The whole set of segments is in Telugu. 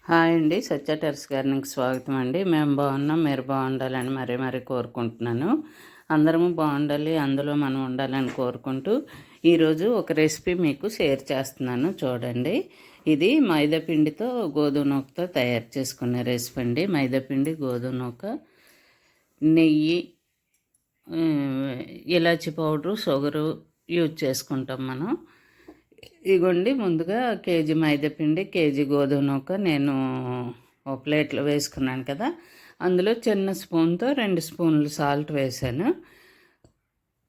హాయ్ అండి, సత్య టెర్రస్ గార్డెన్కి స్వాగతం అండి. మేము బాగున్నాం, మీరు బాగుండాలని మరీ కోరుకుంటున్నాను. అందరము బాగుండాలి, అందులో మనం ఉండాలని కోరుకుంటూ ఈరోజు ఒక రెసిపీ మీకు షేర్ చేస్తున్నాను. చూడండి, ఇది మైదాపిండితో గోధుమ నూకతో తయారు చేసుకునే రెసిపీ అండి. మైదాపిండి, గోధుమ నూక, నెయ్యి, ఇలాచి పౌడరు, షుగరు యూజ్ చేసుకుంటాం మనం. ఇగోండి, ముందుగా కేజీ మైదాపిండి, కేజీ గోధుమ నూక నేను ఒక ప్లేట్లో వేసుకున్నాను కదా. అందులో చిన్న స్పూన్తో 2 స్పూన్లు సాల్ట్ వేసాను.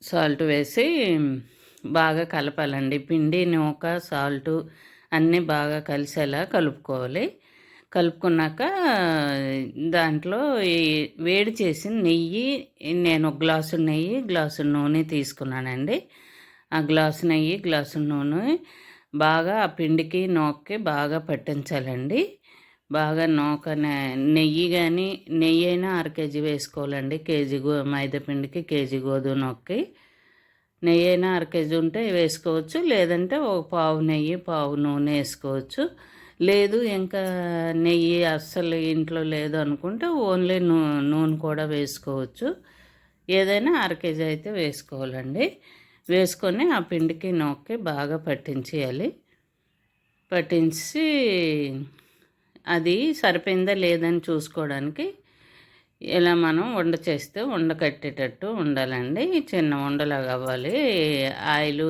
సాల్ట్ వేసి బాగా కలపాలండి. పిండి, నూక, సాల్టు అన్నీ బాగా కలిసేలా కలుపుకోవాలి. కలుపుకున్నాక దాంట్లో ఈ వేడి చేసిన నెయ్యి, నేను ఒక గ్లాసు నెయ్యి, గ్లాసు నూనె తీసుకున్నానండి. ఆ గ్లాసు నెయ్యి, గ్లాసు నూనె బాగా ఆ పిండికి నూకకి బాగా పట్టించాలండి. బాగా నూక నెయ్యి కానీ, నెయ్యి అయినా 1/2 కేజీ వేసుకోవాలండి. కేజీ మైదాపిండికి, కేజీ గోధుమ నూకకి నెయ్యి అయినా 1/2 కేజీ ఉంటే వేసుకోవచ్చు, లేదంటే ఒక పావు నెయ్యి, పావు నూనె వేసుకోవచ్చు. లేదు ఇంకా నెయ్యి అస్సలు ఇంట్లో లేదు అనుకుంటే ఓన్లీ నూనె కూడా వేసుకోవచ్చు. ఏదైనా 1/2 కేజీ అయితే వేసుకోవాలండి. వేసుకొని ఆ పిండికి నూకకి బాగా పట్టించేయాలి. పట్టించి అది సరిపోయిందా లేదని చూసుకోవడానికి ఇలా మనం ఉండ చేస్తే ఉండ కట్టేటట్టు ఉండాలండి. చిన్న ఉండలాగా అవ్వాలి. ఆయిల్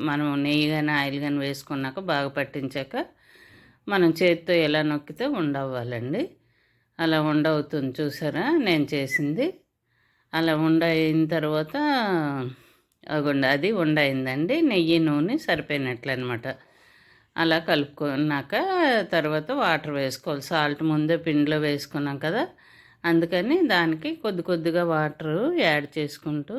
మనం నెయ్యి కానీ ఆయిల్ కానీ వేసుకున్నాక బాగా పట్టించాక మనం చేతితో ఎలా నొక్కితే ఉండవ్వాలండి. అలా ఉండవుతుంది, చూసారా నేను చేసింది. అలా ఉండ అయిన తర్వాత అగోండి, అది ఉండయిందండి. నెయ్యి నూనె సరిపోయినట్లు అనమాట. అలా కలుపుకున్నాక తర్వాత వాటర్ వేసుకోవాలి. సాల్ట్ ముందే పిండిలో వేసుకున్నాం కదా, అందుకని దానికి కొద్దిగా వాటర్ యాడ్ చేసుకుంటూ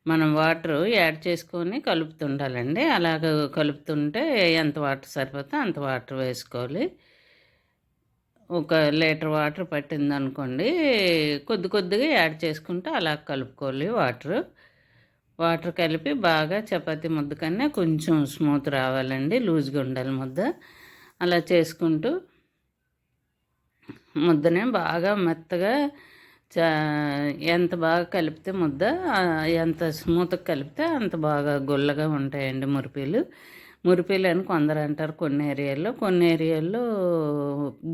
మనం వాటర్ యాడ్ చేసుకొని కలుపుతుండాలండి. అలాగ కలుపుతుంటే ఎంత వాటర్ సరిపోతే అంత వాటర్ వేసుకోవాలి. ఒక లీటర్ వాటర్ పట్టిందనుకోండి, కొద్దిగా యాడ్ చేసుకుంటూ అలా కలుపుకోవాలి. వాటర్ కలిపి బాగా చపాతీ ముద్ద కన్నా కొంచెం స్మూత్ రావాలండి, లూజ్గా ఉండాలి ముద్ద. అలా చేసుకుంటూ ముద్దనే బాగా మెత్తగా ఎంత బాగా కలిపితే ముద్ద, ఎంత స్మూత్గా కలిపితే అంత బాగా గుల్లగా ఉంటాయండి మురిపీలు అని కొందరు అంటారు. కొన్ని ఏరియాల్లో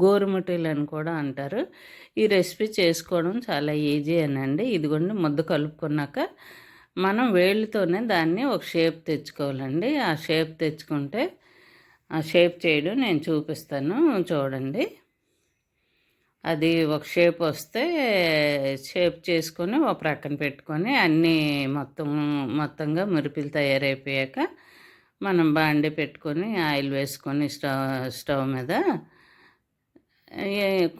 గోరుముటీలు అని కూడా అంటారు. ఈ రెసిపీ చేసుకోవడం చాలా ఈజీ అనండి. ఇదిగోండి, ముద్ద కలుపుకున్నాక మనం వేళ్ళతోనే దాన్ని ఒక షేప్ తెచ్చుకోవాలండి. ఆ షేప్ తెచ్చుకుంటే ఆ షేప్ చేయడం నేను చూపిస్తాను, చూడండి. అది ఒక షేప్ వస్తే షేప్ చేసుకొని ఒక ప్రక్కన పెట్టుకొని అన్నీ మొత్తంగా మురిపిలు తయారైపోయాక మనం బాండీ పెట్టుకొని ఆయిల్ వేసుకొని స్టవ్ మీద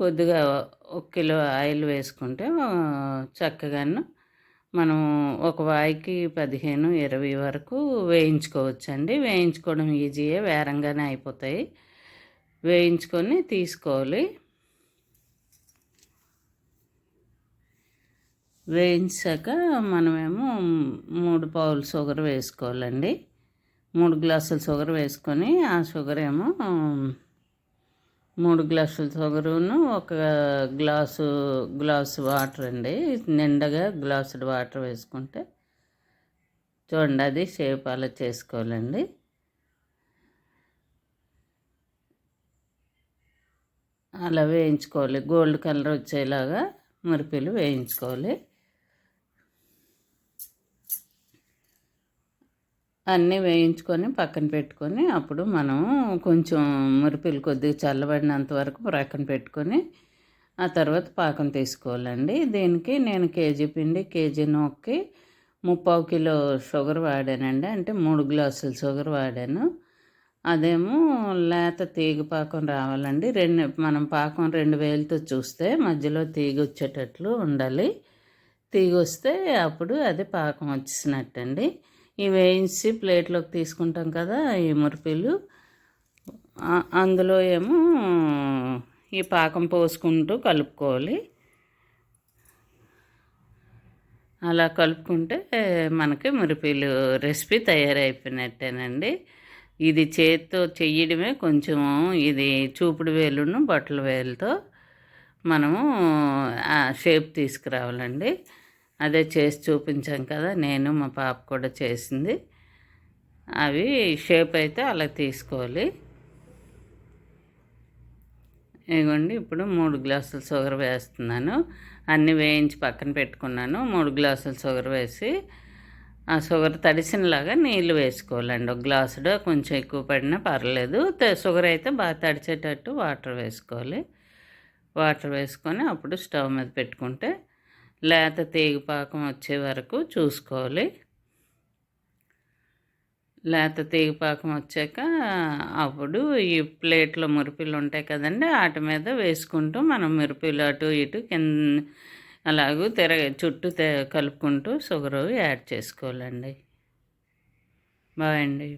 కొద్దిగా 1 కిలో ఆయిల్ వేసుకుంటే చక్కగాను మనం ఒక వాయికి 15-20 వరకు వేయించుకోవచ్చండి. వేయించుకోవడం ఈజీయే, వేరంగానే అయిపోతాయి. వేయించుకొని తీసుకోవాలి. వేయించాక మనమేమో 3 పావులు షుగర్ వేసుకోవాలండి. 3 గ్లాసులు షుగర్ వేసుకొని ఆ షుగర్ ఏమో 3 గ్లాసుల షుగరును ఒక గ్లాసు వాటర్ అండి. నిండగా గ్లాసుడు వాటర్ వేసుకుంటే చూడండి, అది షేప్ అలా చేసుకోవాలండి. అలా వేయించుకోవాలి, గోల్డ్ కలర్ వచ్చేలాగా మురిపిలు వేయించుకోవాలి. అన్నీ వేయించుకొని పక్కన పెట్టుకొని అప్పుడు మనం కొంచెం మురిపిలు కొద్దిగా చల్లబడినంత వరకు ప్రక్కన పెట్టుకొని ఆ తర్వాత పాకం తీసుకోవాలండి. దీనికి నేను కేజీ పిండి, కేజీ నూకకి 3/4 కిలో షుగర్ వాడానండి. అంటే 3 గ్లాసులు షుగర్ వాడాను. అదేమో లేత తీగ పాకం రావాలండి. మనం పాకం 2 వేలతో చూస్తే మధ్యలో తీగ వచ్చేటట్లు ఉండాలి. తీగ వస్తే అప్పుడు అది పాకం వచ్చేసినట్టండి. ఇవి వేయించి ప్లేట్లోకి తీసుకుంటాం కదా ఈ మురిపిలు, అందులో ఏమో ఈ పాకం పోసుకుంటూ కలుపుకోవాలి. అలా కలుపుకుంటే మనకి మురిపిలు రెసిపీ తయారైపోయినట్టేనండి. ఇది చేత్తో చెయ్యడమే కొంచెం ఇది చూపుడు వేలును బొట్టల వేలుతో మనము షేప్ తీసుకురావాలండి. అదే చేసి చూపించాం కదా, నేను మా పాప కూడా చేసింది. అవి షేప్ అయితే అలా తీసుకోవాలి. ఇదిగోండి ఇప్పుడు 3 గ్లాసులు షుగర్ వేస్తున్నాను. అన్నీ వేయించి పక్కన పెట్టుకున్నాను. 3 గ్లాసులు షుగర్ వేసి ఆ షుగర్ తడిసినలాగా నీళ్ళు వేసుకోవాలండి. ఒక గ్లాసులో కొంచెం ఎక్కువ పడినా పర్లేదు. షుగర్ అయితే బాగా తడిచేటట్టు వాటర్ వేసుకోవాలి. వాటర్ వేసుకొని అప్పుడు స్టవ్ మీద పెట్టుకుంటే లేత తీగపాకం వచ్చే వరకు చూసుకోవాలి. లేత తీగపాకం వచ్చాక అప్పుడు ఈ ప్లేట్లో మురిపిలు ఉంటాయి కదండి, వాటి మీద వేసుకుంటూ మనం మురిపిలు అటు ఇటు కింద అలాగూ చుట్టూ కలుపుకుంటూ షుగరు యాడ్ చేసుకోవాలండి. బాయ్ అండి.